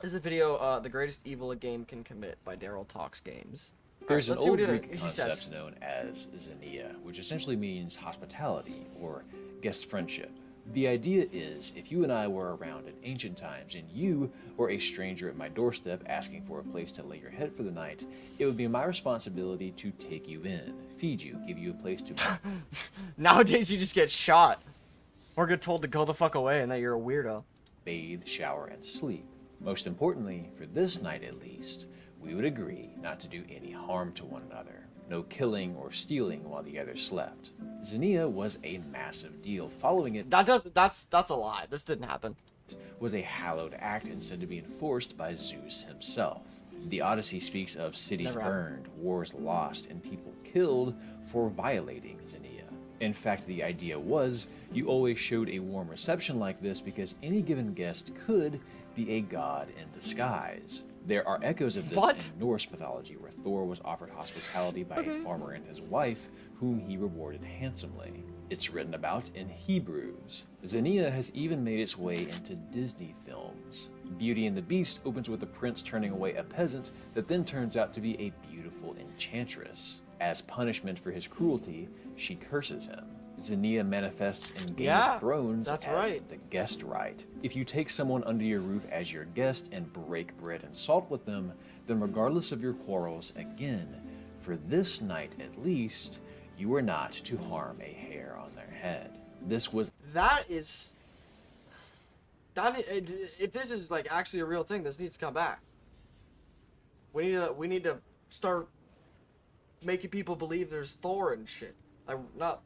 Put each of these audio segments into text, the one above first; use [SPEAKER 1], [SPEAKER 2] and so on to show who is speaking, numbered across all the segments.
[SPEAKER 1] This is a video, The Greatest Evil a Game Can Commit by Daryl Talks Games.
[SPEAKER 2] There's an
[SPEAKER 1] Let's see
[SPEAKER 2] old
[SPEAKER 1] what
[SPEAKER 2] Greek
[SPEAKER 1] he says.
[SPEAKER 2] concept known as xenia, which essentially means hospitality or guest friendship. The idea is, if you and I were around in ancient times and you were a stranger at my doorstep asking for a place to lay your head for the night, it would be my responsibility to take you in, feed you, give you a place to
[SPEAKER 1] Nowadays, you just get shot. Or get told to go the fuck away and that you're a weirdo.
[SPEAKER 2] bathe, shower, and sleep. Most importantly, for this night at least, we would agree not to do any harm to one another. No killing or stealing while the other slept. Xenia was a massive deal. Following it
[SPEAKER 1] That's a lie. This didn't happen.
[SPEAKER 2] was a hallowed act and said to be enforced by Zeus himself. The Odyssey speaks of cities
[SPEAKER 1] Never happened.
[SPEAKER 2] burned, wars lost, and people killed for violating Xenia. In fact, the idea was you always showed a warm reception like this because any given guest could be a god in disguise. There are echoes of this in Norse mythology, where Thor was offered hospitality by a farmer and his wife, whom he rewarded handsomely. It's written about in Hebrews. Xenia has even made its way into Disney films. Beauty and the Beast opens with the prince turning away a peasant that then turns out to be a beautiful enchantress. As punishment for his cruelty, she curses him. Xenia manifests in Game of Thrones as the guest right. If you take someone under your roof as your guest and break bread and salt with them, then regardless of your quarrels, again, for this night at least, you are not to harm a hair on their head. This was
[SPEAKER 1] If this is like actually a real thing, this needs to come back. We need to start making people believe there's Thor and shit. Not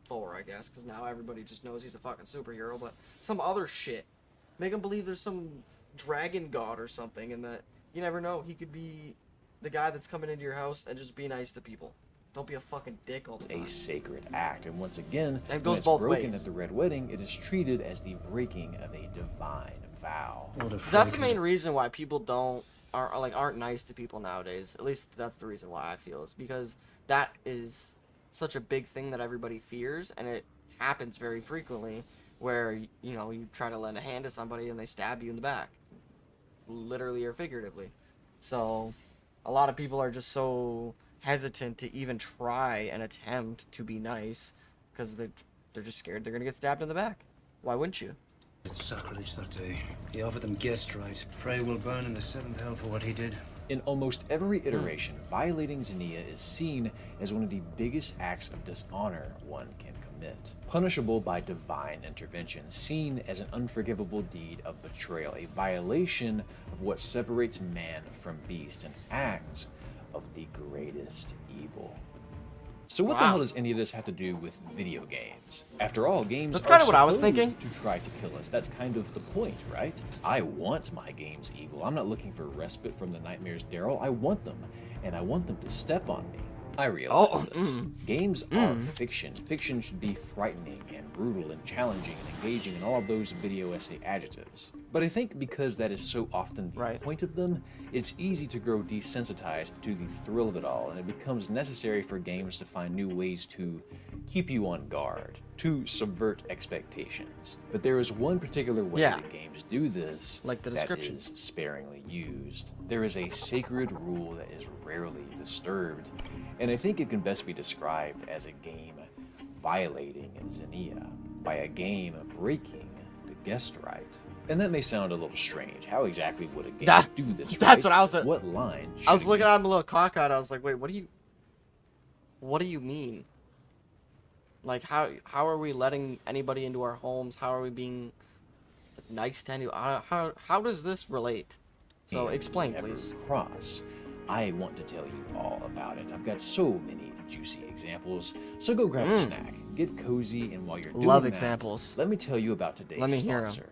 [SPEAKER 1] Thor, I guess, because now everybody just knows he's a fucking superhero, but some other shit. Make them believe there's some dragon god or something, and that you never know, he could be the guy that's coming into your house and just be nice to people. Don't be a fucking dick all the time.
[SPEAKER 2] a sacred act, and once again,
[SPEAKER 1] And it
[SPEAKER 2] when
[SPEAKER 1] goes
[SPEAKER 2] it's
[SPEAKER 1] both
[SPEAKER 2] broken
[SPEAKER 1] ways.
[SPEAKER 2] at the Red Wedding, it is treated as the breaking of a divine vow.
[SPEAKER 1] 'Cause that's the main reason why people aren't nice to people nowadays. At least that's the reason why I feel, is because that is such a big thing that everybody fears, and it happens very frequently where you try to lend a hand to somebody and they stab you in the back, literally or figuratively. So a lot of people are just so hesitant to even try and attempt to be nice because they're just scared they're gonna get stabbed in the back. Why wouldn't you?
[SPEAKER 3] It's sacrilege that day. He offered them guest right. Frey will burn in the seventh hell for what he did.
[SPEAKER 2] In almost every iteration, violating Xenia is seen as one of the biggest acts of dishonor one can commit. Punishable by divine intervention, seen as an unforgivable deed of betrayal, a violation of what separates man from beast, an act of the greatest evil. So what the hell does any of this have to do with video games? After all, games
[SPEAKER 1] That's
[SPEAKER 2] are
[SPEAKER 1] kinda what I was
[SPEAKER 2] supposed
[SPEAKER 1] thinking.
[SPEAKER 2] to try to kill us. That's kind of the point, right? I want my games evil. I'm not looking for respite from the nightmares, Daryl. I want them, and I want them to step on me. I realize this. Games are fiction. Fiction should be frightening and brutal and challenging and engaging and all of those video essay adjectives. But I think because that is so often the point of them, it's easy to grow desensitized to the thrill of it all, and it becomes necessary for games to find new ways to keep you on guard, to subvert expectations. But there is one particular way that games do this
[SPEAKER 1] Like the
[SPEAKER 2] that
[SPEAKER 1] description.
[SPEAKER 2] is sparingly used. There is a sacred rule that is rarely disturbed, and I think it can best be described as a game violating Xenia, by a game breaking the guest right. And that may sound a little strange. How exactly would a game do this?
[SPEAKER 1] That's what I was.
[SPEAKER 2] What line?
[SPEAKER 1] I was looking at him a little cockeyed. I was like, wait, what do you mean? Like, how are we letting anybody into our homes? How are we being nice to anyone? How does this relate? So explain, please.
[SPEAKER 2] Cross. I want to tell you all about it. I've got so many juicy examples. So go grab a snack, get cozy, and while you're doing
[SPEAKER 1] Love
[SPEAKER 2] that,
[SPEAKER 1] examples.
[SPEAKER 2] let me tell you about today's
[SPEAKER 1] Let me hear 'em.
[SPEAKER 2] sponsor,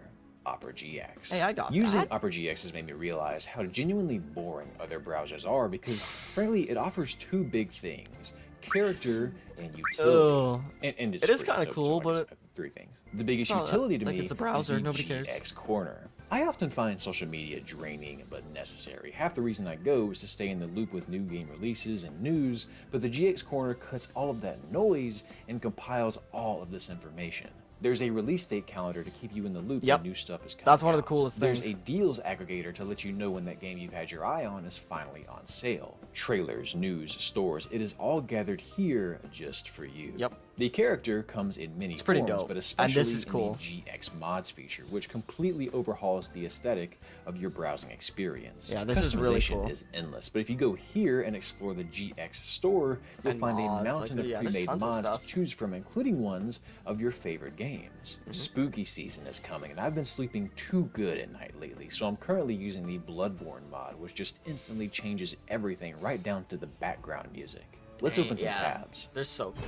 [SPEAKER 2] Opera GX.
[SPEAKER 1] Hey, I got
[SPEAKER 2] Using
[SPEAKER 1] that.
[SPEAKER 2] Opera GX has made me realize how genuinely boring other browsers are because, frankly, it offers two big things: character and utility. And it's
[SPEAKER 1] It is
[SPEAKER 2] free,
[SPEAKER 1] kinda
[SPEAKER 2] so
[SPEAKER 1] cool,
[SPEAKER 2] I just
[SPEAKER 1] but
[SPEAKER 2] have three things. The biggest
[SPEAKER 1] Oh,
[SPEAKER 2] utility to
[SPEAKER 1] like
[SPEAKER 2] me
[SPEAKER 1] it's a browser,
[SPEAKER 2] is the
[SPEAKER 1] nobody cares.
[SPEAKER 2] GX Corner. I often find social media draining but necessary. Half the reason I go is to stay in the loop with new game releases and news, but the GX Corner cuts all of that noise and compiles all of this information. There's a release date calendar to keep you in the loop
[SPEAKER 1] Yep.
[SPEAKER 2] when new stuff is coming
[SPEAKER 1] That's one of the
[SPEAKER 2] out.
[SPEAKER 1] coolest
[SPEAKER 2] There's
[SPEAKER 1] things.
[SPEAKER 2] a deals aggregator to let you know when that game you've had your eye on is finally on sale. Trailers, news, stores, it is all gathered here just for you.
[SPEAKER 1] Yep.
[SPEAKER 2] The character comes in many
[SPEAKER 1] pretty
[SPEAKER 2] forms,
[SPEAKER 1] dope.
[SPEAKER 2] but
[SPEAKER 1] And
[SPEAKER 2] especially
[SPEAKER 1] this is
[SPEAKER 2] in
[SPEAKER 1] cool.
[SPEAKER 2] the GX mods feature, which completely overhauls the aesthetic of your browsing experience.
[SPEAKER 1] Yeah, this is really
[SPEAKER 2] Customization
[SPEAKER 1] cool.
[SPEAKER 2] is endless, but if you go here and explore the GX store, you'll
[SPEAKER 1] And
[SPEAKER 2] find
[SPEAKER 1] mods,
[SPEAKER 2] a
[SPEAKER 1] like,
[SPEAKER 2] mountain of
[SPEAKER 1] yeah, there's
[SPEAKER 2] pre-made
[SPEAKER 1] tons of
[SPEAKER 2] mods
[SPEAKER 1] stuff.
[SPEAKER 2] to choose from, including ones of your favorite games. Spooky season is coming, and I've been sleeping too good at night lately, so I'm currently using the Bloodborne mod, which just instantly changes everything right down to the background music. Let's open some
[SPEAKER 1] Yeah,
[SPEAKER 2] tabs.
[SPEAKER 1] They're so cool.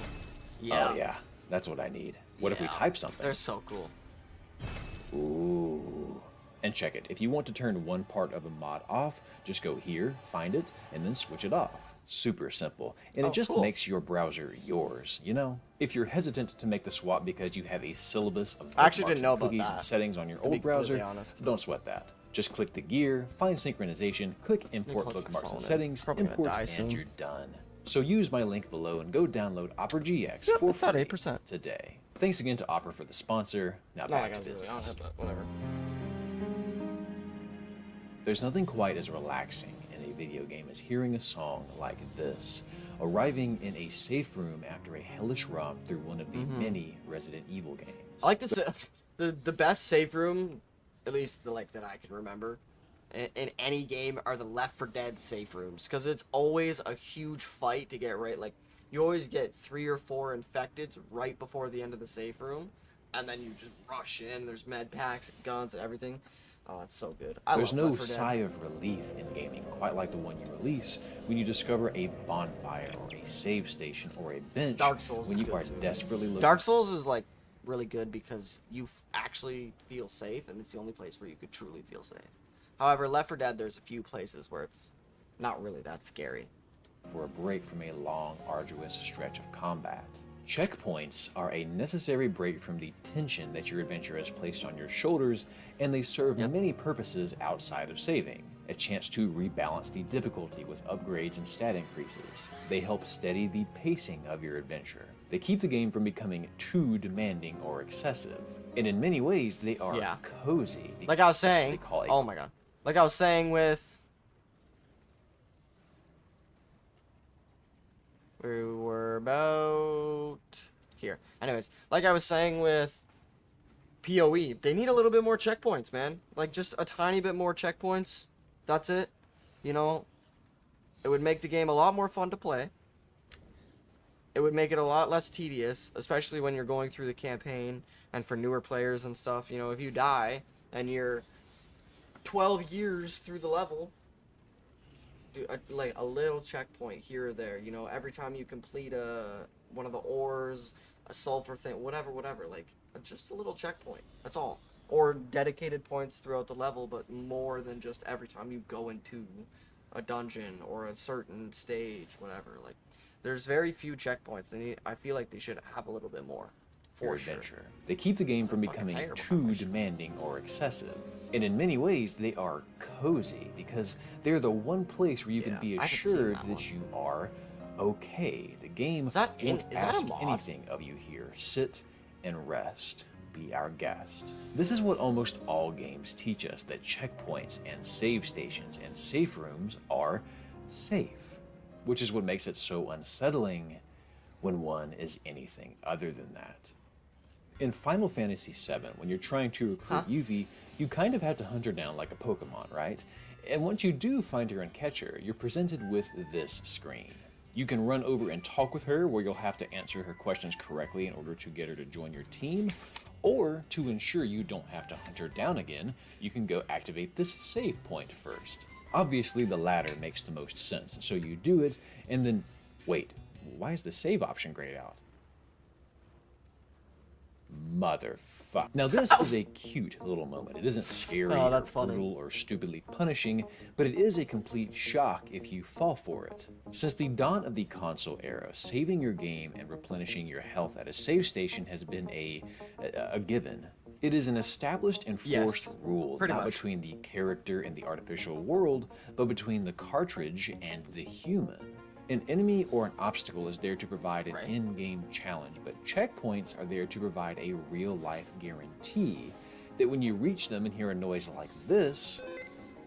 [SPEAKER 1] Yeah.
[SPEAKER 2] Oh yeah, that's what I need. What if we
[SPEAKER 1] Yeah.
[SPEAKER 2] type something?
[SPEAKER 1] They're so cool.
[SPEAKER 2] Ooh. And check it. If you want to turn one part of a mod off, just go here, find it, and then switch it off. Super simple. And
[SPEAKER 1] Oh,
[SPEAKER 2] it just
[SPEAKER 1] cool.
[SPEAKER 2] makes your browser yours, you know? If you're hesitant to make the swap because you have a syllabus of
[SPEAKER 1] I actually didn't
[SPEAKER 2] bookmarks
[SPEAKER 1] know
[SPEAKER 2] and
[SPEAKER 1] about
[SPEAKER 2] cookies
[SPEAKER 1] that,
[SPEAKER 2] and settings on your
[SPEAKER 1] to be
[SPEAKER 2] old browser,
[SPEAKER 1] completely honest.
[SPEAKER 2] don't sweat that. Just click the gear, find synchronization, click import
[SPEAKER 1] plug the
[SPEAKER 2] bookmarks
[SPEAKER 1] phone
[SPEAKER 2] and
[SPEAKER 1] in.
[SPEAKER 2] settings,
[SPEAKER 1] Probably gonna
[SPEAKER 2] import,
[SPEAKER 1] die
[SPEAKER 2] and
[SPEAKER 1] soon.
[SPEAKER 2] you're done. So use my link below and go download Opera GX
[SPEAKER 1] Yep,
[SPEAKER 2] for
[SPEAKER 1] it's at
[SPEAKER 2] free
[SPEAKER 1] 8%.
[SPEAKER 2] today. Thanks again to Opera for the sponsor. Now
[SPEAKER 1] Not
[SPEAKER 2] back
[SPEAKER 1] like
[SPEAKER 2] to
[SPEAKER 1] I was really on
[SPEAKER 2] business.
[SPEAKER 1] it, but whatever.
[SPEAKER 2] There's nothing quite as relaxing in a video game as hearing a song like this, arriving in a safe room after a hellish romp through one of the many Resident Evil games.
[SPEAKER 1] I like this. The best save room, at least that I can remember, in any game are the Left 4 Dead safe rooms, because it's always a huge fight to get right. Like you always get 3 or 4 infecteds right before the end of the safe room, and then you just rush in. There's med packs, and guns, and everything. Oh, it's so good.
[SPEAKER 2] There's
[SPEAKER 1] love
[SPEAKER 2] no
[SPEAKER 1] Left 4 Dead.
[SPEAKER 2] sigh of relief in gaming quite like the one you release when you discover a bonfire or a save station or a bench
[SPEAKER 1] Dark Souls
[SPEAKER 2] when
[SPEAKER 1] is
[SPEAKER 2] you
[SPEAKER 1] good
[SPEAKER 2] are
[SPEAKER 1] too.
[SPEAKER 2] desperately looking.
[SPEAKER 1] Dark Souls is like really good because you actually feel safe, and it's the only place where you could truly feel safe. However, Left 4 Dead, there's a few places where it's not really that scary.
[SPEAKER 2] For a break from a long, arduous stretch of combat. Checkpoints are a necessary break from the tension that your adventure has placed on your shoulders, and they serve many purposes outside of saving. A chance to rebalance the difficulty with upgrades and stat increases. They help steady the pacing of your adventure. They keep the game from becoming too demanding or excessive. And in many ways, they are
[SPEAKER 1] Yeah.
[SPEAKER 2] cozy.
[SPEAKER 1] Like I was
[SPEAKER 2] That's what
[SPEAKER 1] saying,
[SPEAKER 2] they call a
[SPEAKER 1] oh my god. Like I was saying with... We were about... Here. Anyways, like I was saying with PoE, they need a little bit more checkpoints, man. Like just a tiny bit more checkpoints. That's it. You know, it would make the game a lot more fun to play. It would make it a lot less tedious, especially when you're going through the campaign and for newer players and stuff. You know, if you die and you're 12 years through the level, do like a little checkpoint here or there. You know, every time you complete one of the ores, a sulfur thing, whatever, like just a little checkpoint. That's all. Or dedicated points throughout the level, but more than just every time you go into a dungeon or a certain stage, whatever. Like, there's very few checkpoints. I feel like they should have a little bit more.
[SPEAKER 2] your
[SPEAKER 1] For sure.
[SPEAKER 2] adventure. They keep the game from
[SPEAKER 1] Fucking
[SPEAKER 2] becoming
[SPEAKER 1] hair
[SPEAKER 2] too
[SPEAKER 1] behind my
[SPEAKER 2] demanding or excessive. And in many ways, they are cozy because they're the one place where you can
[SPEAKER 1] Yeah,
[SPEAKER 2] be
[SPEAKER 1] I haven't seen
[SPEAKER 2] assured
[SPEAKER 1] that
[SPEAKER 2] that you are okay. The game
[SPEAKER 1] Is that
[SPEAKER 2] won't
[SPEAKER 1] is that a
[SPEAKER 2] ask
[SPEAKER 1] mod?
[SPEAKER 2] anything of you here. Sit and rest. Be our guest. This is what almost all games teach us, that checkpoints and save stations and safe rooms are safe, which is what makes it so unsettling when one is anything other than that. In Final Fantasy VII, when you're trying to recruit Yuffie, you kind of have to hunt her down like a Pokemon, right? And once you do find her and catch her, you're presented with this screen. You can run over and talk with her, where you'll have to answer her questions correctly in order to get her to join your team, or to ensure you don't have to hunt her down again, you can go activate this save point first. Obviously, the latter makes the most sense, so you do it, and then, wait, why is the save option grayed out? Motherfuck. Now this is a cute little moment. It isn't scary
[SPEAKER 1] Oh, that's
[SPEAKER 2] or
[SPEAKER 1] funny.
[SPEAKER 2] brutal or stupidly punishing, but it is a complete shock if you fall for it. Since the dawn of the console era, saving your game and replenishing your health at a save station has been a given. It is an established and forced
[SPEAKER 1] Yes,
[SPEAKER 2] rule,
[SPEAKER 1] pretty
[SPEAKER 2] not
[SPEAKER 1] much.
[SPEAKER 2] between the character and the artificial world, but between the cartridge and the human. An enemy or an obstacle is there to provide an
[SPEAKER 1] Right.
[SPEAKER 2] in-game challenge, but checkpoints are there to provide a real-life guarantee that when you reach them and hear a noise like this,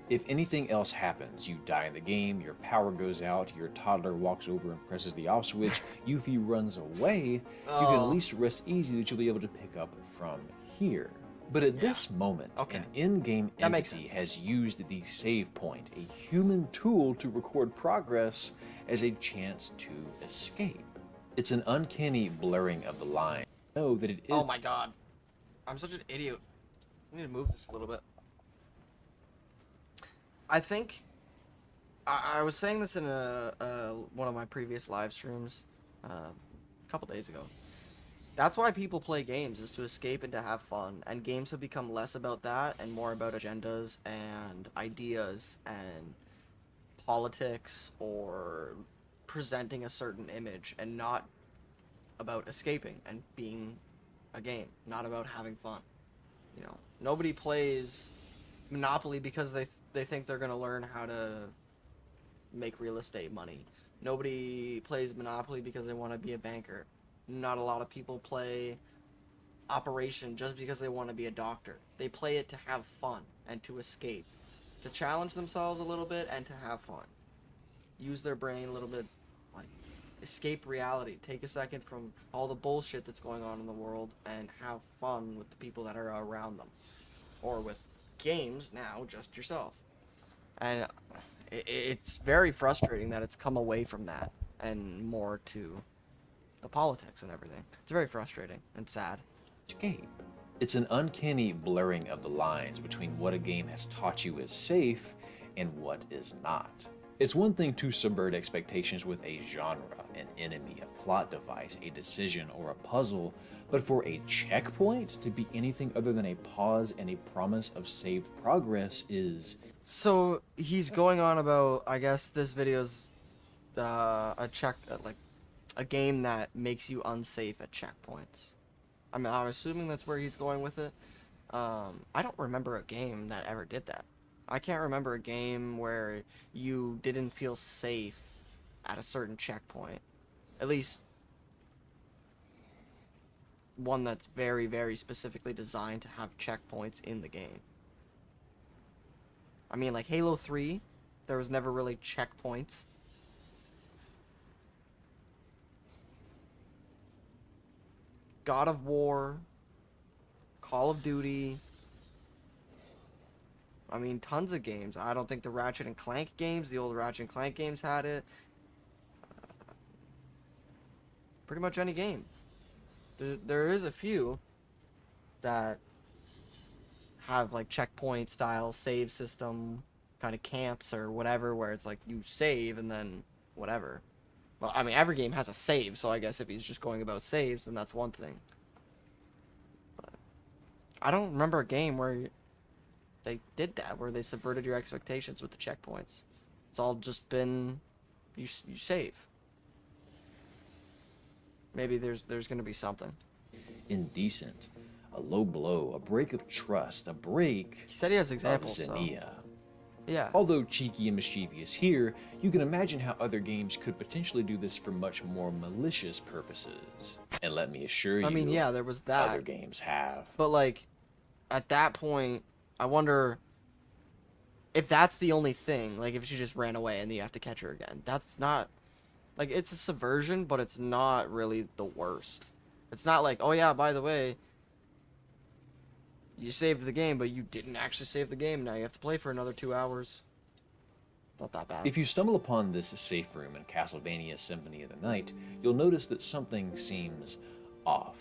[SPEAKER 2] if anything else happens, you die in the game, your power goes out, your toddler walks over and presses the off switch, Yuffie runs away, you can at
[SPEAKER 1] Oh.
[SPEAKER 2] least rest easy that you'll be able to pick up from here. But at this moment,
[SPEAKER 1] Okay.
[SPEAKER 2] an in-game
[SPEAKER 1] That makes
[SPEAKER 2] entity
[SPEAKER 1] sense.
[SPEAKER 2] has used the save point, a human tool to record progress, as a chance to escape. It's an uncanny blurring of the line. Know that it is.
[SPEAKER 1] Oh my god. I'm such an idiot. I need to move this a little bit. I think I was saying this in one of my previous live streams a couple days ago. That's why people play games, is to escape and to have fun. And games have become less about that and more about agendas and ideas and politics or presenting a certain image, and not about escaping and being a game, not about having fun. You know, nobody plays Monopoly because they think they're going to learn how to make real estate money. Nobody plays Monopoly because they want to be a banker. Not a lot of people play Operation just because they want to be a doctor. They play it to have fun and to escape, to challenge themselves a little bit and to have fun. Use their brain a little bit, like escape reality. Take a second from all the bullshit that's going on in the world and have fun with the people that are around them. Or with games now, just yourself. And it's very frustrating that it's come away from that and more to the politics and everything. It's very frustrating and sad.
[SPEAKER 2] Escape. It's an uncanny blurring of the lines between what a game has taught you is safe and what is not. It's one thing to subvert expectations with a genre, an enemy, a plot device, a decision, or a puzzle, but for a checkpoint to be anything other than a pause and a promise of saved progress is...
[SPEAKER 1] So he's going on about, I guess this video's like a game that makes you unsafe at checkpoints. I mean, I'm assuming that's where he's going with it. I don't remember a game that ever did that. I can't remember a game where you didn't feel safe at a certain checkpoint. At least one that's very, very specifically designed to have checkpoints in the game. I mean, like Halo 3, there was never really checkpoints. God of War, Call of Duty. I mean, tons of games. I don't think the Ratchet and Clank games, the old Ratchet and Clank games had it. Pretty much any game. There is a few that have like checkpoint style save system kind of camps or whatever, where it's like you save and then whatever. Well, I mean, every game has a save, so I guess if he's just going about saves, then that's one thing. But I don't remember a game where they did that, where they subverted your expectations with the checkpoints. It's all just been you save. Maybe there's gonna be something.
[SPEAKER 2] indecent, a low blow, a break of trust, a break
[SPEAKER 1] He said he has
[SPEAKER 2] of
[SPEAKER 1] examples. So.
[SPEAKER 2] Xenia.
[SPEAKER 1] Yeah.
[SPEAKER 2] Although cheeky and mischievous here, you can imagine how other games could potentially do this for much more malicious purposes. And let me assure you,
[SPEAKER 1] I mean, yeah, there was that.
[SPEAKER 2] other games have.
[SPEAKER 1] But like, at that point, I wonder if that's the only thing. Like, if she just ran away and then you have to catch her again. That's not like, it's a subversion, but it's not really the worst. It's not like, oh yeah, by the way, you saved the game, but you didn't actually save the game. Now you have to play for another 2 hours. Not that bad.
[SPEAKER 2] If you stumble upon this safe room in Castlevania Symphony of the Night, you'll notice that something seems off.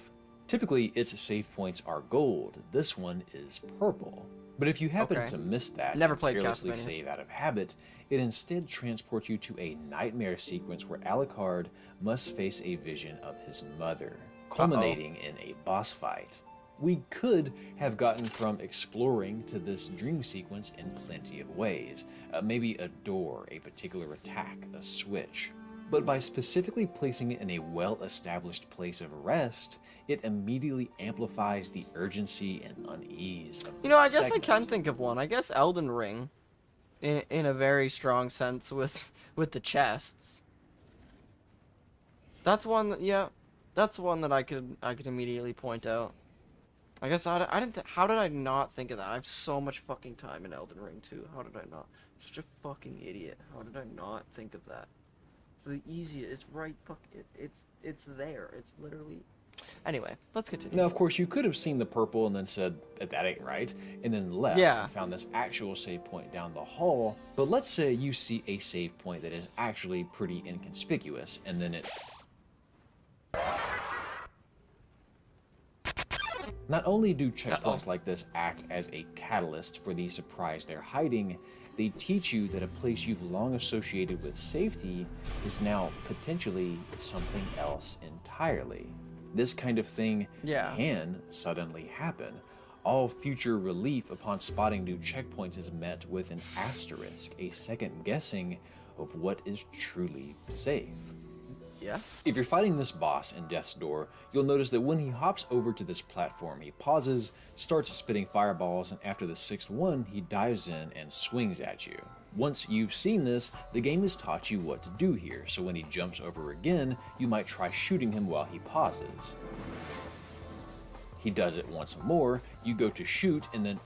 [SPEAKER 2] Typically, its save points are gold. This one is purple. But if you happen
[SPEAKER 1] Okay.
[SPEAKER 2] to miss that
[SPEAKER 1] Never
[SPEAKER 2] and
[SPEAKER 1] played
[SPEAKER 2] carelessly
[SPEAKER 1] Castlevania.
[SPEAKER 2] save out of habit, it instead transports you to a nightmare sequence where Alucard must face a vision of his mother, culminating in a boss fight. We could have gotten from exploring to this dream sequence in plenty of ways. Maybe a door, a particular attack, a switch. But by specifically placing it in a well-established place of rest, it immediately amplifies the urgency and unease of
[SPEAKER 1] You know,
[SPEAKER 2] the
[SPEAKER 1] I guess I
[SPEAKER 2] segment.
[SPEAKER 1] can think of one. I guess Elden Ring, in a very strong sense with the chests. That's one that, yeah, that's one that I could immediately point out. I guess I didn't. How did I not think of that? I have so much fucking time in Elden Ring too. How did I not? Such a fucking idiot. How did I not think of that? It's the easiest. It's right. It's there. It's literally. Anyway, let's continue.
[SPEAKER 2] Now, of course, you could have seen the purple and then said, that ain't right, and then left
[SPEAKER 1] Yeah.
[SPEAKER 2] and found this actual save point down the hall. But let's say you see a save point that is actually pretty inconspicuous, and then it... Not only do checkpoints like this act as a catalyst for the surprise they're hiding, they teach you that a place you've long associated with safety is now potentially something else entirely. This kind of thing can suddenly happen. All future relief upon spotting new checkpoints is met with an asterisk, a second guessing of what is truly safe.
[SPEAKER 1] Yeah.
[SPEAKER 2] If you're fighting this boss in Death's Door, you'll notice that when he hops over to this platform, he pauses, starts spitting fireballs, and after the sixth one, he dives in and swings at you. Once you've seen this, the game has taught you what to do here, so when he jumps over again, you might try shooting him while he pauses. He does it once more, you go to shoot, and then...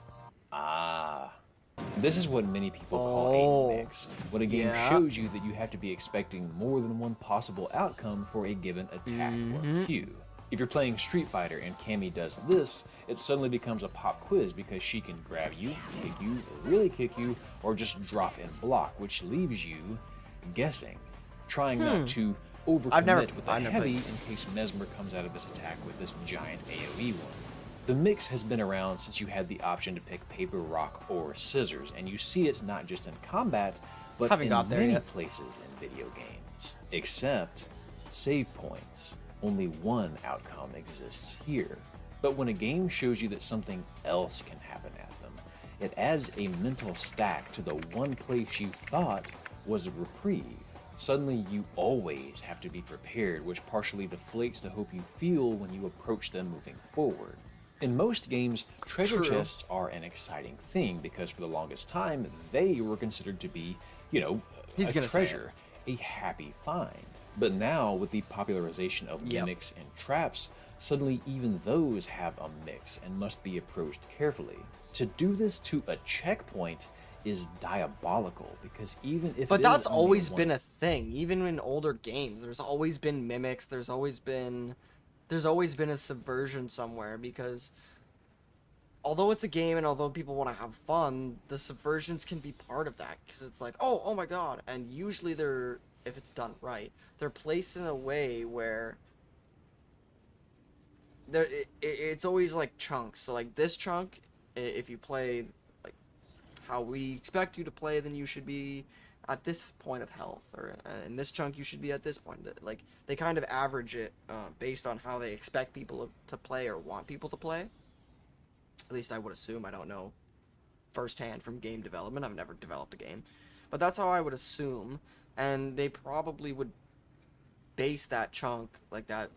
[SPEAKER 2] This is what many people call a mix, when a game shows you that you have to be expecting more than one possible outcome for a given attack or cue. If you're playing Street Fighter and Cammy does this, it suddenly becomes a pop quiz because she can grab you, kick you, really kick you, or just drop and block, which leaves you guessing, trying not to overcommit with the heavy in case Mesmer comes out of this attack with this giant AoE one. The mix has been around since you had the option to pick paper, rock, or scissors, and you see it not just in combat, but in many places in video games. Except save points. Only one outcome exists here. But when a game shows you that something else can happen at them, it adds a mental stack to the one place you thought was a reprieve. Suddenly you always have to be prepared, which partially deflates the hope you feel when you approach them moving forward. In most games, treasure chests are an exciting thing because for the longest time, they were considered to be, a treasure, a happy find. But now, with the popularization of mimics and traps, suddenly even those have a mix and must be approached carefully. To do this to a checkpoint is diabolical because even if
[SPEAKER 1] that's always been a thing. Even in older games, there's always been mimics. There's always been a subversion somewhere because although it's a game and although people want to have fun, the subversions can be part of that because it's like, oh my god, and usually they're, if it's done right, they're placed in a way where it's always like chunks. So like this chunk, if you play like how we expect you to play, then you should be at this point of health, or in this chunk you should be at this point. Like they kind of average it based on how they expect people to play or want people to play. At least I would assume. I don't know firsthand from game development. I've never developed a game, but that's how I would assume. And they probably would base that chunk, like that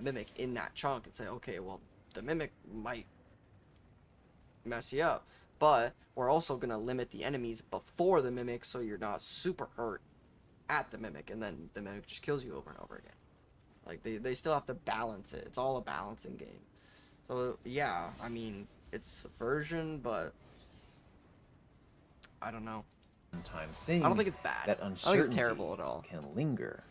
[SPEAKER 1] mimic in that chunk, and say, okay, well, the mimic might mess you up, but we're also going to limit the enemies before the mimic so you're not super hurt at the mimic, and then the mimic just kills you over and over again. Like, they still have to balance it. It's all a balancing game. So, yeah, I mean, it's subversion, but I don't know. I don't think it's bad.
[SPEAKER 2] That
[SPEAKER 1] I don't think it's terrible at
[SPEAKER 2] uncertainty
[SPEAKER 1] all.
[SPEAKER 2] can linger.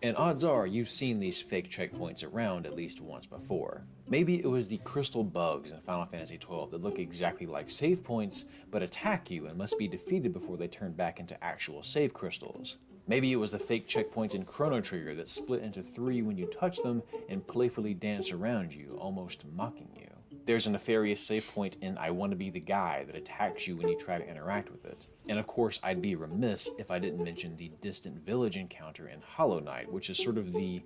[SPEAKER 2] And odds are you've seen these fake checkpoints around at least once before. Maybe it was the crystal bugs in Final Fantasy XII that look exactly like save points, but attack you and must be defeated before they turn back into actual save crystals. Maybe it was the fake checkpoints in Chrono Trigger that split into 3 when you touch them and playfully dance around you, almost mocking you. There's a nefarious save point in I Want to Be the Guy that attacks you when you try to interact with it. And of course, I'd be remiss if I didn't mention the distant village encounter in Hollow Knight, which is sort of the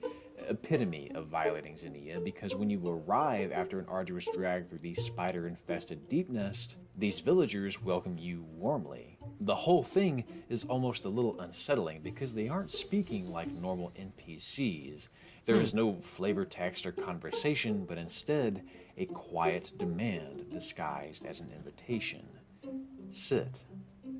[SPEAKER 2] epitome of violating Xenia, because when you arrive after an arduous drag through the spider-infested Deep Nest, these villagers welcome you warmly. The whole thing is almost a little unsettling because they aren't speaking like normal NPCs. There is no flavor text or conversation, but instead a quiet demand disguised as an invitation. Sit.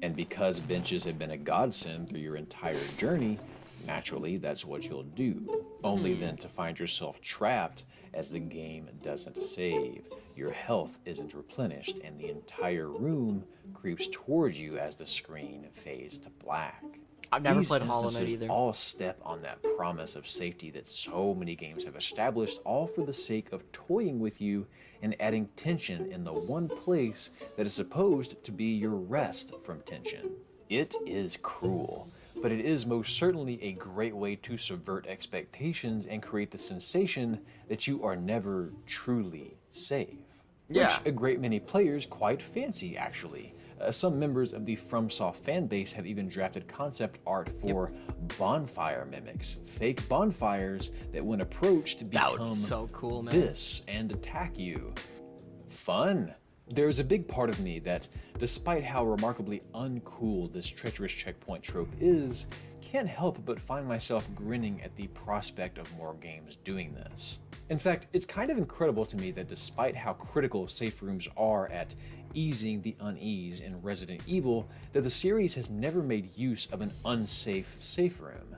[SPEAKER 2] And because benches have been a godsend through your entire journey, naturally that's what you'll do. only then to find yourself trapped as the game doesn't save. Your health isn't replenished, and the entire room creeps towards you as the screen fades to black.
[SPEAKER 1] I've never
[SPEAKER 2] These
[SPEAKER 1] played Hollow Knight
[SPEAKER 2] instances
[SPEAKER 1] either.
[SPEAKER 2] all step on that promise of safety that so many games have established, all for the sake of toying with you and adding tension in the one place that is supposed to be your rest from tension. It is cruel, but it is most certainly a great way to subvert expectations and create the sensation that you are never truly safe.
[SPEAKER 1] Yeah.
[SPEAKER 2] Which a great many players quite fancy, actually. Some members of the FromSoft fanbase have even drafted concept art for bonfire mimics, fake bonfires that when approached
[SPEAKER 1] That would
[SPEAKER 2] become
[SPEAKER 1] be so cool, man.
[SPEAKER 2] this and attack you. Fun. There's a big part of me that, despite how remarkably uncool this treacherous checkpoint trope is, can't help but find myself grinning at the prospect of more games doing this. In fact, it's kind of incredible to me that despite how critical safe rooms are at easing the unease in Resident Evil, that the series has never made use of an unsafe safe room.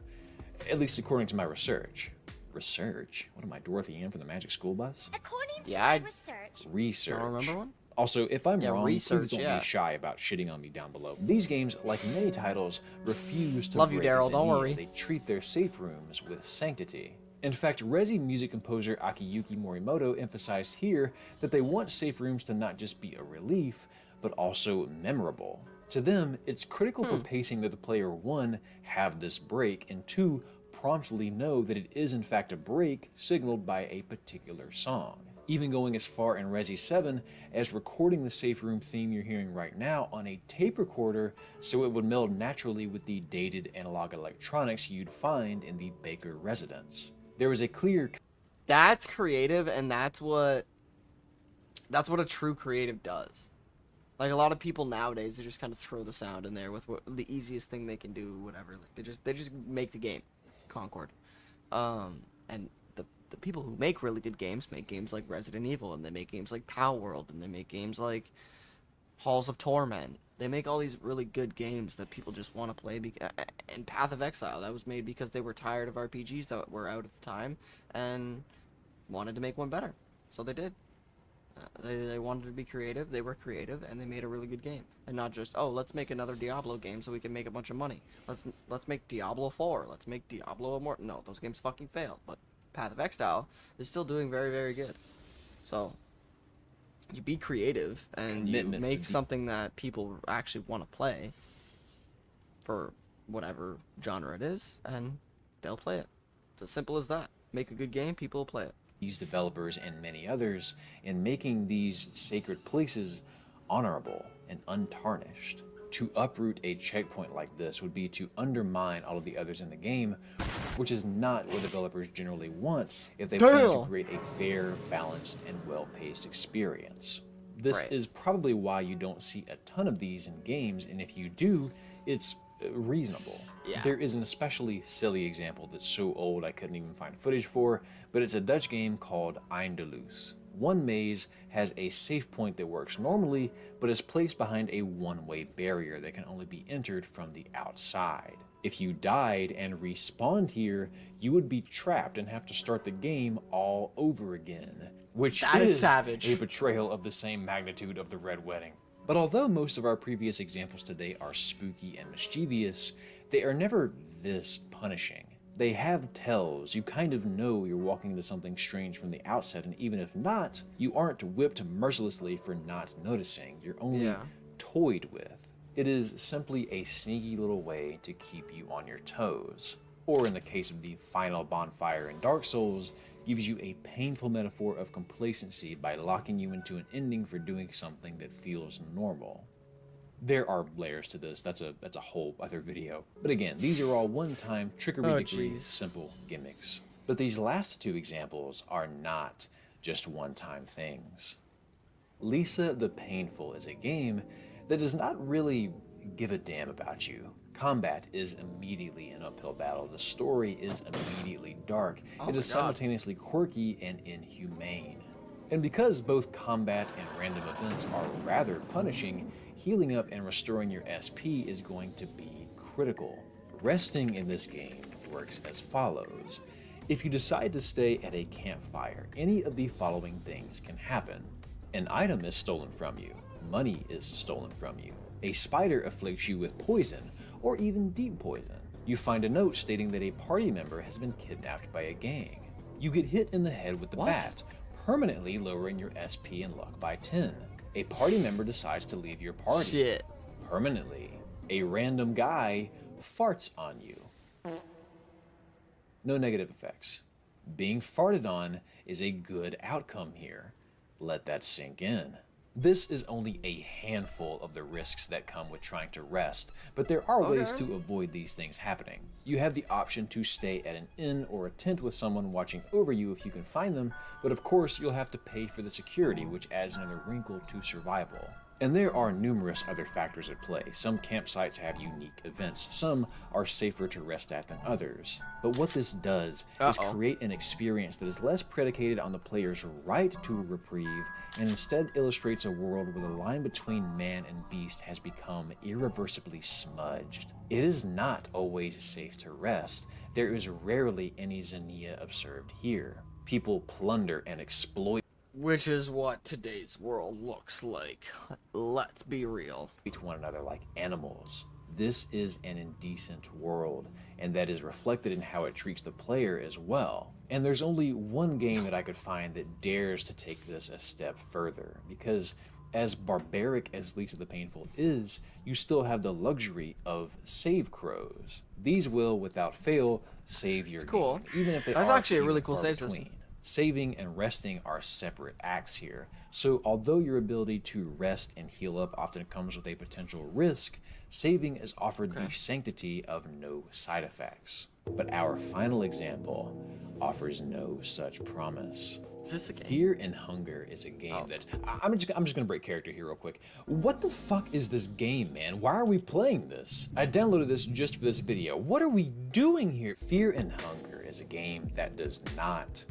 [SPEAKER 2] At least according to my research. Research? What am I, Dorothy Ann from the Magic School Bus?
[SPEAKER 4] According to
[SPEAKER 1] Yeah,
[SPEAKER 4] my
[SPEAKER 1] I
[SPEAKER 4] research,
[SPEAKER 2] Research.
[SPEAKER 1] don't remember one.
[SPEAKER 2] Also, if I'm
[SPEAKER 1] Yeah,
[SPEAKER 2] wrong,
[SPEAKER 1] research,
[SPEAKER 2] please don't
[SPEAKER 1] yeah.
[SPEAKER 2] be shy about shitting on me down below. These games, like many titles, refuse to
[SPEAKER 1] Love you,
[SPEAKER 2] break
[SPEAKER 1] Daryl,
[SPEAKER 2] Zenith.
[SPEAKER 1] don't worry.
[SPEAKER 2] They treat their safe rooms with sanctity. In fact, Resi music composer Akiyuki Morimoto emphasized here that they want safe rooms to not just be a relief, but also memorable. To them, it's critical for pacing that the player, 1, have this break, and 2, promptly know that it is in fact a break signaled by a particular song. Even going as far in Resi 7 as recording the safe room theme you're hearing right now on a tape recorder so it would meld naturally with the dated analog electronics you'd find in the Baker residence. There is a clear
[SPEAKER 1] That's creative, and that's what a true creative does. Like, a lot of people nowadays, they just kind of throw the sound in there with the easiest thing they can do, whatever. Like, they just make the game, Concord. And the people who make really good games make games like Resident Evil, and they make games like Pow World, and they make games like Halls of Torment. They make all these really good games that people just want to play. And Path of Exile, that was made because they were tired of RPGs that were out at the time and wanted to make one better. So they did. They wanted to be creative. They were creative, and they made a really good game. And not just, oh, let's make another Diablo game so we can make a bunch of money. Let's make Diablo 4. Let's make Diablo Immortal. No, those games fucking failed. But Path of Exile is still doing very, very good. So you be creative and you
[SPEAKER 2] Commitment
[SPEAKER 1] make
[SPEAKER 2] for the-
[SPEAKER 1] something that people actually want to play for whatever genre it is, and they'll play it. It's as simple as that. Make a good game, people will play it.
[SPEAKER 2] these developers and many others in making these sacred places honorable and untarnished. To uproot a checkpoint like this would be to undermine all of the others in the game, which is not what developers generally want if they plan to
[SPEAKER 1] Damn.
[SPEAKER 2] create a fair, balanced, and well-paced experience. This
[SPEAKER 1] Right.
[SPEAKER 2] is probably why you don't see a ton of these in games, and if you do, it's reasonable.
[SPEAKER 1] Yeah.
[SPEAKER 2] There is an especially silly example that's so old I couldn't even find footage for, but it's a Dutch game called Eindeloos. One maze has a save point that works normally, but is placed behind a one-way barrier that can only be entered from the outside. If you died and respawned here, you would be trapped and have to start the game all over again, which
[SPEAKER 1] That is savage.
[SPEAKER 2] a betrayal of the same magnitude of the Red Wedding. But although most of our previous examples today are spooky and mischievous, they are never this punishing. They have tells. You kind of know you're walking into something strange from the outset, and even if not, you aren't whipped mercilessly for not noticing. You're only
[SPEAKER 1] Yeah.
[SPEAKER 2] toyed with. It is simply a sneaky little way to keep you on your toes. Or in the case of the final bonfire in Dark Souls, gives you a painful metaphor of complacency by locking you into an ending for doing something that feels normal. There are layers to this, that's a whole other video. But again, these are all one-time trickery degree
[SPEAKER 1] jeez.
[SPEAKER 2] simple gimmicks. But these last two examples are not just one-time things. Lisa the Painful is a game that does not really give a damn about you. Combat is immediately an uphill battle. The story is immediately dark.
[SPEAKER 1] Oh
[SPEAKER 2] It is
[SPEAKER 1] my God.
[SPEAKER 2] simultaneously quirky and inhumane. And because both combat and random events are rather punishing, healing up and restoring your SP is going to be critical. Resting in this game works as follows. If you decide to stay at a campfire, any of the following things can happen. An item is stolen from you, money is stolen from you, a spider afflicts you with poison, or even deep poison. You find a note stating that a party member has been kidnapped by a gang. You get hit in the head with the bat, permanently lowering your SP and luck by 10. A party member decides to leave your party.
[SPEAKER 1] Shit.
[SPEAKER 2] Permanently. A random guy farts on you. No negative effects. Being farted on is a good outcome here. Let that sink in. This is only a handful of the risks that come with trying to rest, but there are ways to avoid these things happening. You have the option to stay at an inn or a tent with someone watching over you if you can find them, but of course you'll have to pay for the security, which adds another wrinkle to survival. And there are numerous other factors at play. Some campsites have unique events, some are safer to rest at than others. But what this does is create an experience that is less predicated on the player's right to a reprieve and instead illustrates a world where the line between man and beast has become irreversibly smudged. It is not always safe to rest. There is rarely any Xenia observed here. People plunder and exploit,
[SPEAKER 1] Which is what today's world looks like. Let's be real.
[SPEAKER 2] to one another like animals. This is an indecent world, and that is reflected in how it treats the player as well. And there's only one game that I could find that dares to take this a step further, because as barbaric as Lisa the Painful is, you still have the luxury of save crows. These will, without fail, save your game, even if they
[SPEAKER 1] That's
[SPEAKER 2] are
[SPEAKER 1] actually a
[SPEAKER 2] few
[SPEAKER 1] really
[SPEAKER 2] and
[SPEAKER 1] cool
[SPEAKER 2] far
[SPEAKER 1] save
[SPEAKER 2] between.
[SPEAKER 1] system.
[SPEAKER 2] Saving and resting are separate acts here, so although your ability to rest and heal up often comes with a potential risk, saving is offered the sanctity of no side effects. But our final example offers no such promise.
[SPEAKER 1] Is this a game?
[SPEAKER 2] Fear and Hunger is a game that I'm just gonna break character here real quick. What the fuck is this game, man? Why are we playing this? I downloaded this just for this video. What are we doing here? Fear and Hunger is a game that does not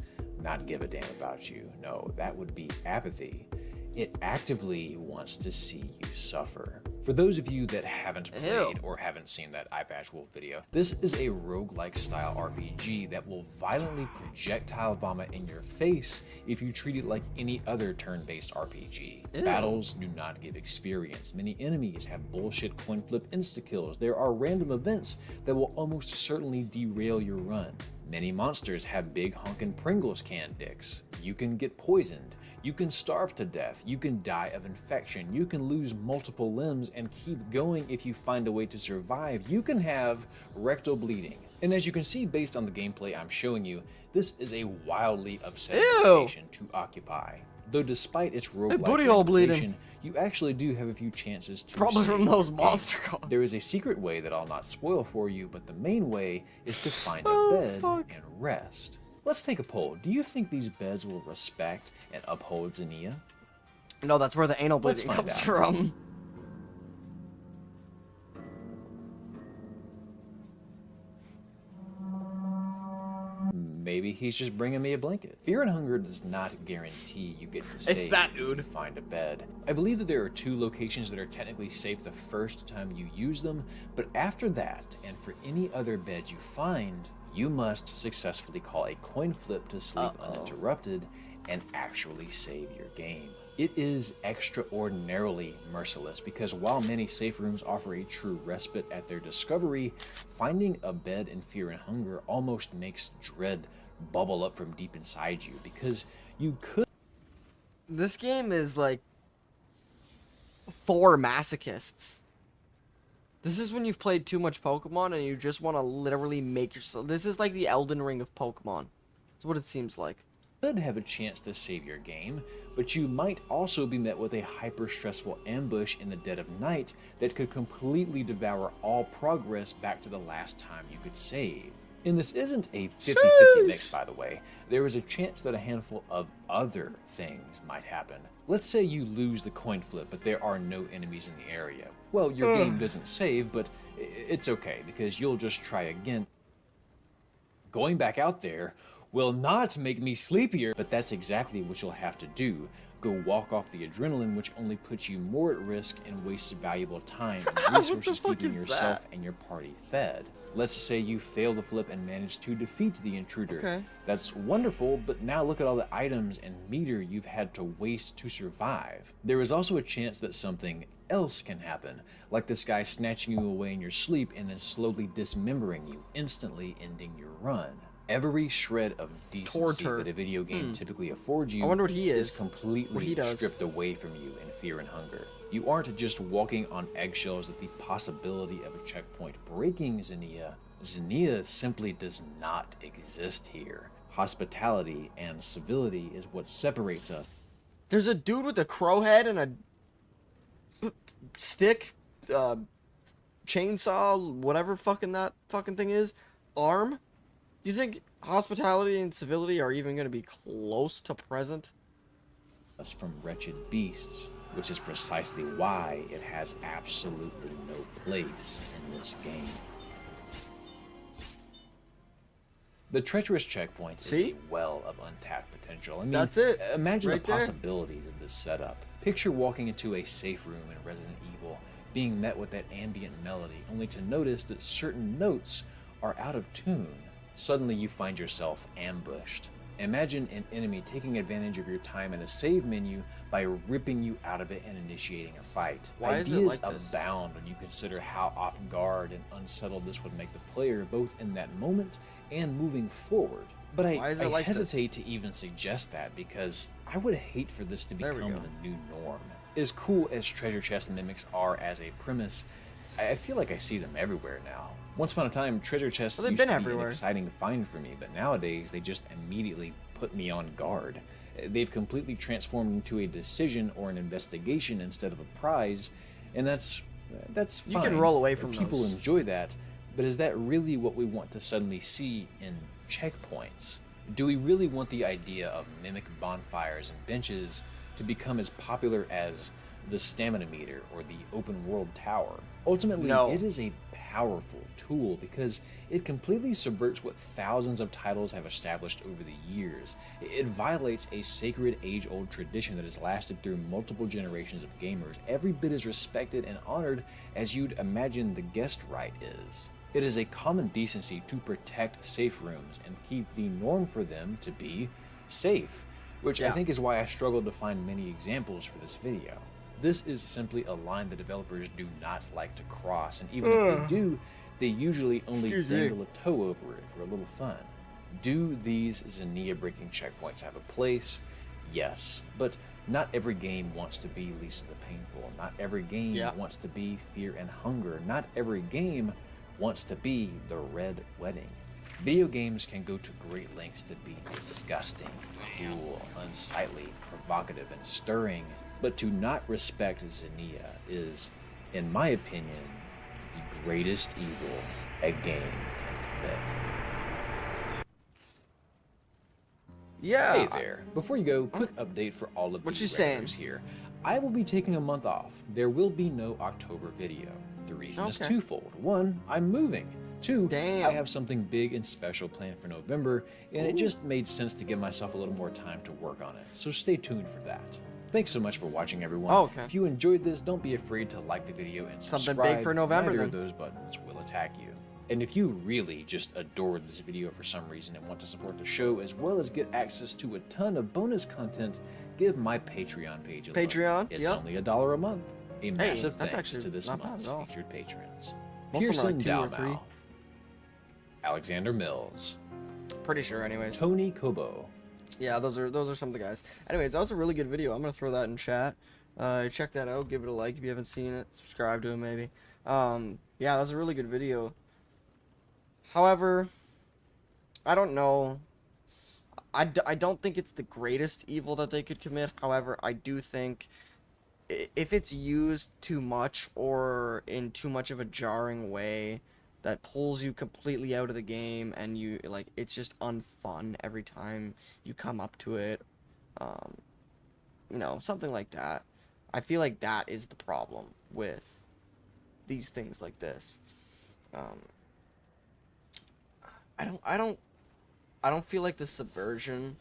[SPEAKER 2] give a damn about you. No, that would be apathy. It actively wants to see you suffer. For those of you that haven't played or haven't seen that Eye Patch Wolf video, this is a roguelike style RPG that will violently projectile vomit in your face if you treat it like any other turn-based RPG. Battles do not give experience. Many enemies have bullshit coin flip insta-kills. There are random events that will almost certainly derail your run. Many monsters have big honkin' Pringles can dicks. You can get poisoned. You can starve to death. You can die of infection. You can lose multiple limbs and keep going if you find a way to survive. You can have rectal bleeding. And as you can see based on the gameplay I'm showing you, this is a wildly upsetting location to occupy. Though despite its roguelike
[SPEAKER 1] booty hole bleeding,
[SPEAKER 2] reputation, you actually do have a few chances to
[SPEAKER 1] probably from
[SPEAKER 2] save
[SPEAKER 1] those
[SPEAKER 2] the
[SPEAKER 1] monster
[SPEAKER 2] game.
[SPEAKER 1] calls.
[SPEAKER 2] There is a secret way that I'll not spoil for you, but the main way is to find a bed and rest. Let's take a poll. Do you think these beds will respect and uphold Xenia?
[SPEAKER 1] No, that's where the anal bleeding
[SPEAKER 2] find
[SPEAKER 1] comes
[SPEAKER 2] out.
[SPEAKER 1] from.
[SPEAKER 2] Maybe he's just bringing me a blanket. Fear and Hunger does not guarantee you get to save
[SPEAKER 1] that dude.
[SPEAKER 2] to find a bed. I believe that there are 2 locations that are technically safe the first time you use them, but after that, and for any other bed you find, you must successfully call a coin flip to sleep uninterrupted and actually save your game. It is extraordinarily merciless because while many safe rooms offer a true respite at their discovery, finding a bed in Fear and Hunger almost makes dread bubble up from deep inside you because you could.
[SPEAKER 1] This game is like for masochists. This is when you've played too much Pokemon and you just want to literally make yourself. This is like the Elden Ring of Pokemon. That's what it seems like.
[SPEAKER 2] Could have a chance to save your game, but you might also be met with a hyper-stressful ambush in the dead of night that could completely devour all progress back to the last time you could save. And this isn't a 50-50 mix, by the way. There is a chance that a handful of other things might happen. Let's say you lose the coin flip, but there are no enemies in the area. Well, your game doesn't save, but it's okay, because you'll just try again. Going back out there will not make me sleepier, but that's exactly what you'll have to do. go walk off the adrenaline, which only puts you more at risk and wastes valuable time and resources keeping yourself and your party fed. Let's say you fail the flip and manage to defeat the intruder.
[SPEAKER 1] Okay.
[SPEAKER 2] That's wonderful, but now look at all the items and meter you've had to waste to survive. There is also a chance that something else can happen, like this guy snatching you away in your sleep and then slowly dismembering you, instantly ending your run. Every shred of decency that a video game typically affords you
[SPEAKER 1] I wonder what he
[SPEAKER 2] is
[SPEAKER 1] is.
[SPEAKER 2] completely stripped away from you in fear and hunger. You aren't just walking on eggshells at the possibility of a checkpoint breaking Xenia. Xenia simply does not exist here. Hospitality and civility is what separates us.
[SPEAKER 1] There's a dude with a crow head and a stick, chainsaw, whatever that fucking thing is, arm. Do you think hospitality and civility are even going to be close to present?
[SPEAKER 2] Us from wretched beasts, which is precisely why it has absolutely no place in this game. The treacherous checkpoint is a well of untapped potential. I mean,
[SPEAKER 1] that's it.
[SPEAKER 2] Imagine
[SPEAKER 1] right
[SPEAKER 2] the possibilities of this setup. Picture walking into a safe room in Resident Evil, being met with that ambient melody, only to notice that certain notes are out of tune. Suddenly you find yourself ambushed. Imagine an enemy taking advantage of your time in a save menu by ripping you out of it and initiating a fight.
[SPEAKER 1] Why
[SPEAKER 2] Ideas
[SPEAKER 1] is it like this?
[SPEAKER 2] abound when you consider how off guard and unsettled this would make the player both in that moment and moving forward. But I hesitate to even suggest that because I would hate for this to become the new norm. As cool as treasure chest mimics are as a premise, I feel like I see them everywhere now. Once upon a time, treasure chests used to be an exciting find for me, but nowadays they just immediately put me on guard. They've completely transformed into a decision or an investigation instead of a prize, and that's fine.
[SPEAKER 1] You can roll away from
[SPEAKER 2] people
[SPEAKER 1] those.
[SPEAKER 2] enjoy that, but is that really what we want to suddenly see in checkpoints? Do we really want the idea of mimic bonfires and benches to become as popular as the stamina meter or the open world tower? Ultimately, it is a powerful tool because it completely subverts what thousands of titles have established over the years. It violates a sacred age-old tradition that has lasted through multiple generations of gamers, every bit as respected and honored as you'd imagine the guest right is. It is a common decency to protect safe rooms and keep the norm for them to be safe, which I think is why I struggled to find many examples for this video. This is simply a line the developers do not like to cross, and even if they do, they usually only dangle a toe over it for a little fun. Do these Xenia-breaking checkpoints have a place? Yes, but not every game wants to be Lisa the Painful. Not every game wants to be Fear and Hunger. Not every game wants to be the Red Wedding. Video games can go to great lengths to be disgusting, cruel, unsightly, provocative, and stirring, but to not respect Xenia is, in my opinion, the greatest evil a game can commit.
[SPEAKER 1] Yeah.
[SPEAKER 2] Hey there. Before you go, quick update for all of the regulars here. I will be taking a month off. There will be no October video. The reason is twofold. One, I'm moving. Two, I have something big and special planned for November, and it just made sense to give myself a little more time to work on it. So stay tuned for that. Thanks so much for watching, everyone. If you enjoyed this, don't be afraid to like the video and subscribe.
[SPEAKER 1] Something big for November,
[SPEAKER 2] Neither of those buttons will attack you. And if you really just adored this video for some reason and want to support the show, as well as get access to a ton of bonus content, give my Patreon page a look. It's only $1 a month. A massive thanks to this month's featured patrons. Pearson Dalmau, Alexander Mills,
[SPEAKER 1] pretty sure anyways.
[SPEAKER 2] Tony Kobo.
[SPEAKER 1] Yeah, those are some of the guys. Anyways, that was a really good video. I'm gonna throw that in chat. Check that out. Give it a like if you haven't seen it. Subscribe to it maybe. Yeah, that was a really good video. However, I don't know. I don't think it's the greatest evil that they could commit. However, I do think if it's used too much or in too much of a jarring way that pulls you completely out of the game and you like it's just unfun every time you come up to it, you know, something like that. I feel like that is the problem with these things like this. I don't feel like the subversion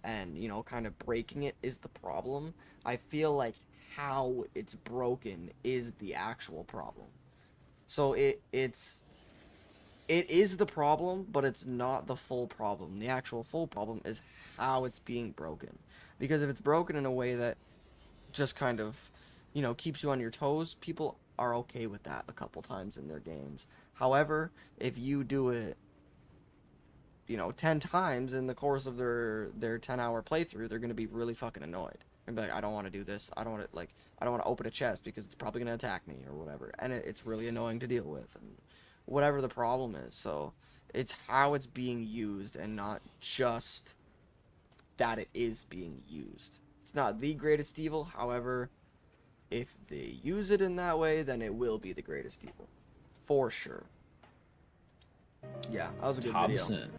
[SPEAKER 1] and, you know, kind of breaking it is the problem. I feel like how it's broken is the actual problem. So it is the problem, but it's not the full problem. The actual full problem is how it's being broken. Because if it's broken in a way that just kind of, you know, keeps you on your toes, people are okay with that a couple times in their games. However, if you do it, you know, 10 times in the course of their 10-hour playthrough, they're going to be really fucking annoyed. And be like, I don't want to do this. I don't want to, like, I don't want to open a chest because it's probably going to attack me or whatever. And it's really annoying to deal with. And whatever the problem is. So it's how it's being used and not just that it is being used. It's not the greatest evil. However, if they use it in that way, then it will be the greatest evil. For sure. Yeah, that was a good video.
[SPEAKER 2] Thompson.